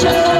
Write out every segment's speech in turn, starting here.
Yeah.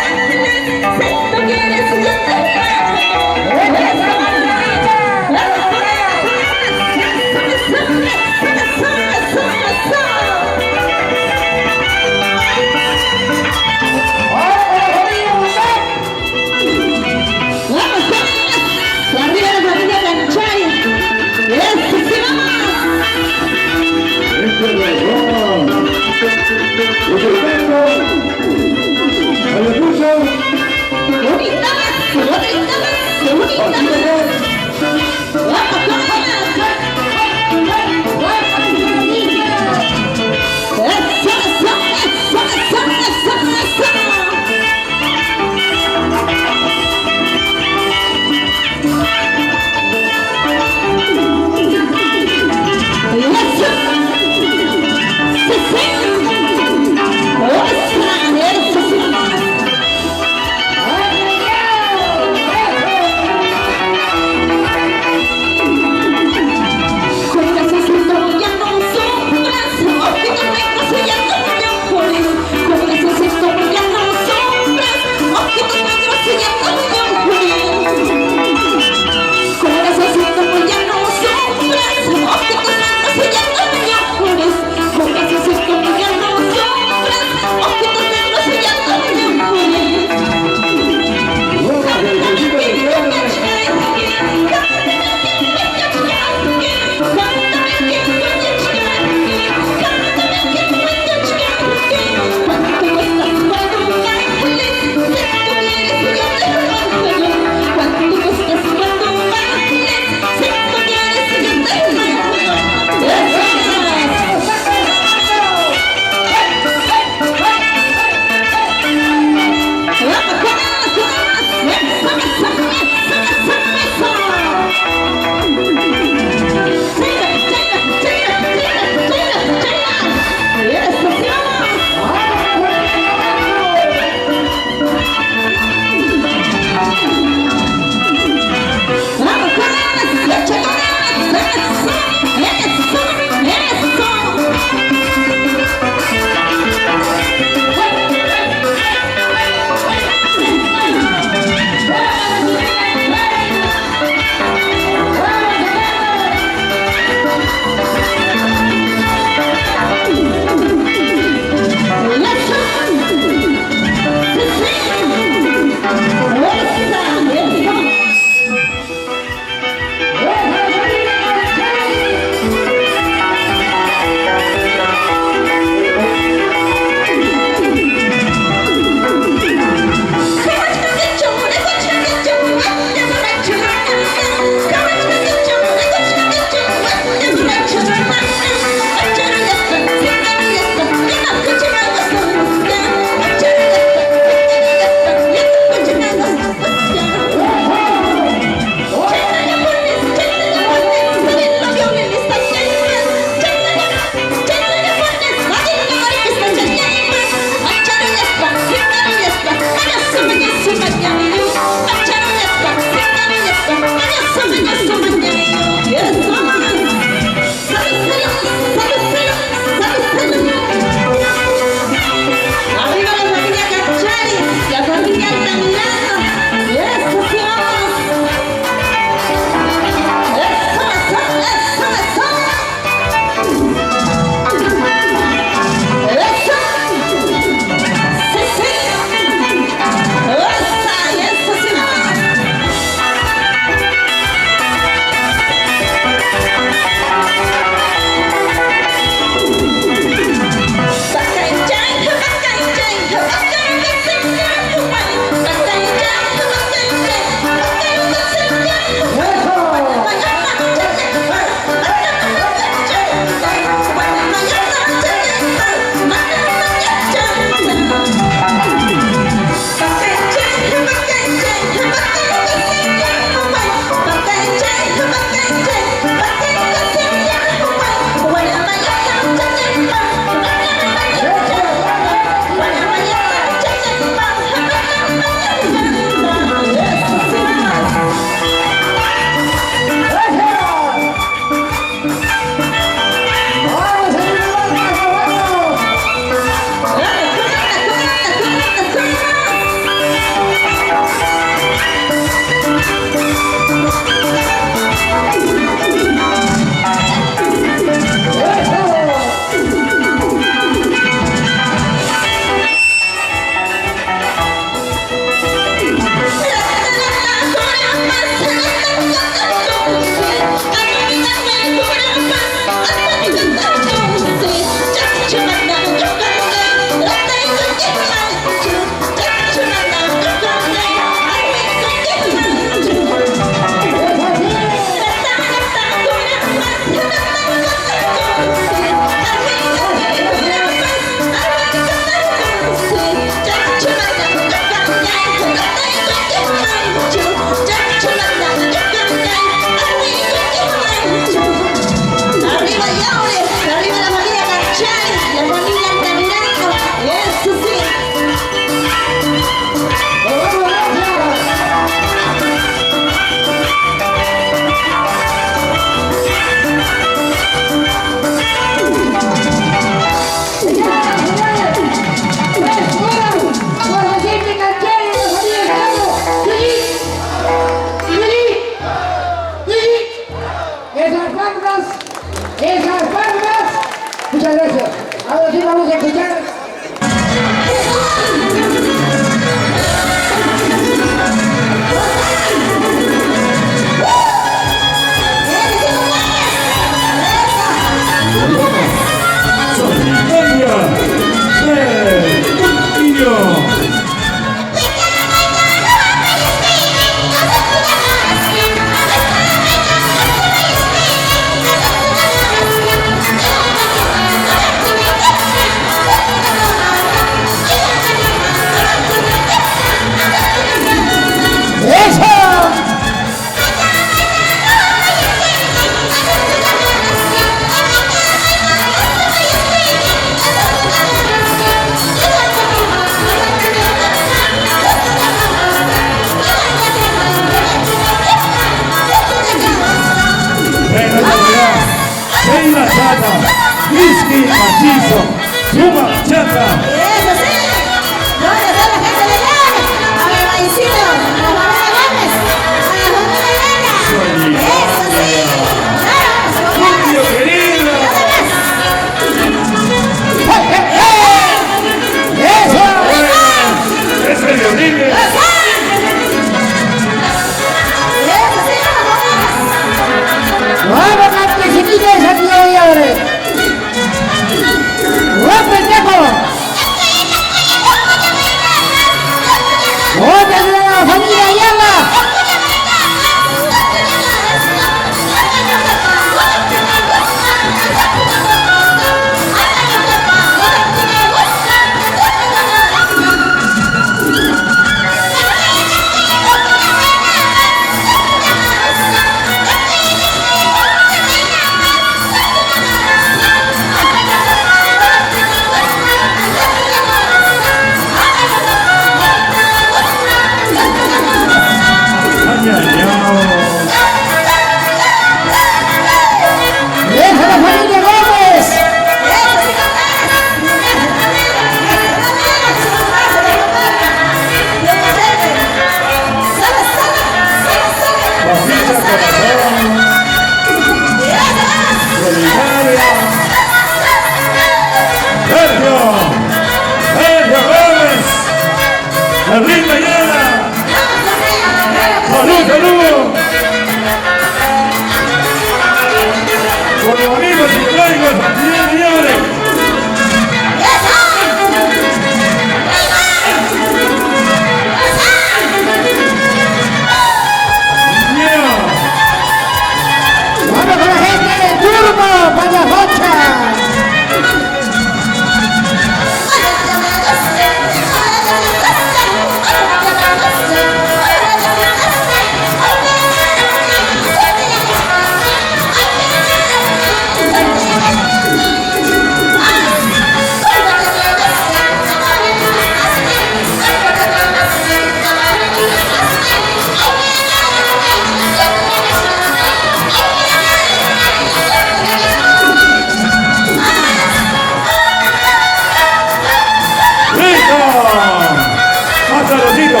Pásalo, ya.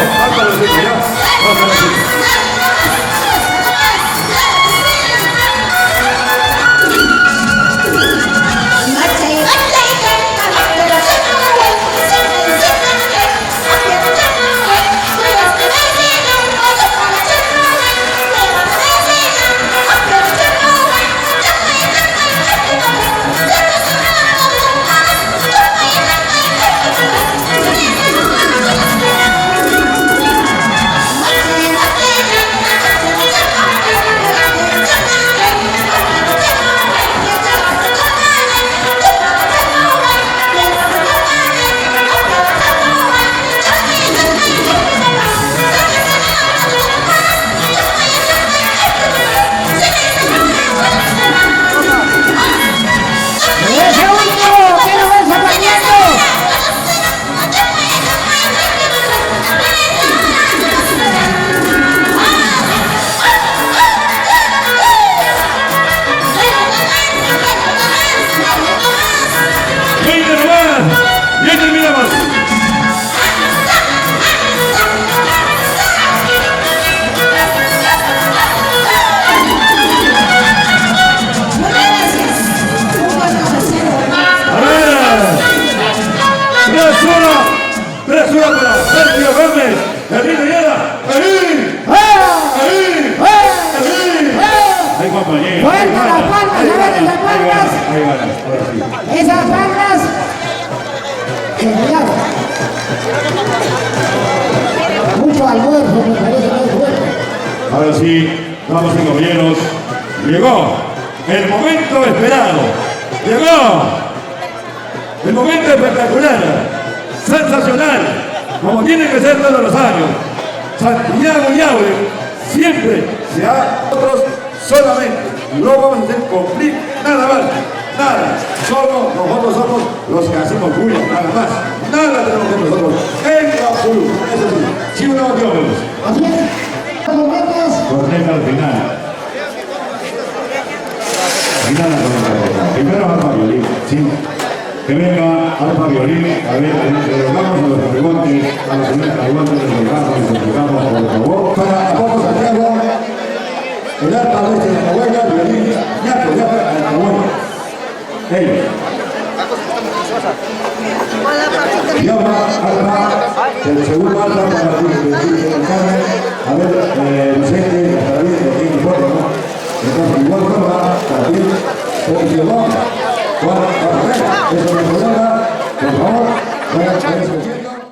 Pásalo. Presura para Sergio Gómez. Hermino Yara. Ahí. Ahí, compañero. Fuerza las palmas, a ver esas palmas. Ahí van. Esas palmas. Genial. Mucho almuerzo, me parece muy fuerte. Ahora sí, damas y caballeros, llegó el momento esperado. Llegó el momento espectacular, sensacional, como tiene que ser todos los años. Santiago Yaure siempre se ha nosotros solamente. No vamos a hacer cumplir nada más, nada. Nosotros somos los que hacemos bulla, nada más. Nada tenemos que nosotros, en lo absoluto. Eso sí, si uno no Dios. Así es. Corneta al final. Primero Alfa Violín, sí. Que venga Alfa Violín, a ver, le rogamos a los participantes, a los señores participantes, les rogamos, por favor. Para Apoco Santiago, el Alfa Oeste de Cahuella, Violín, Ñaco, Cahuella. Ellos. Llama Alfa, el segundo Alfa para el Carmen, a ver, Vicente, para ver, que tiene fuerte, ¿no? Entonces, igual forma, también, posición, Juan Barrera, eso me por favor,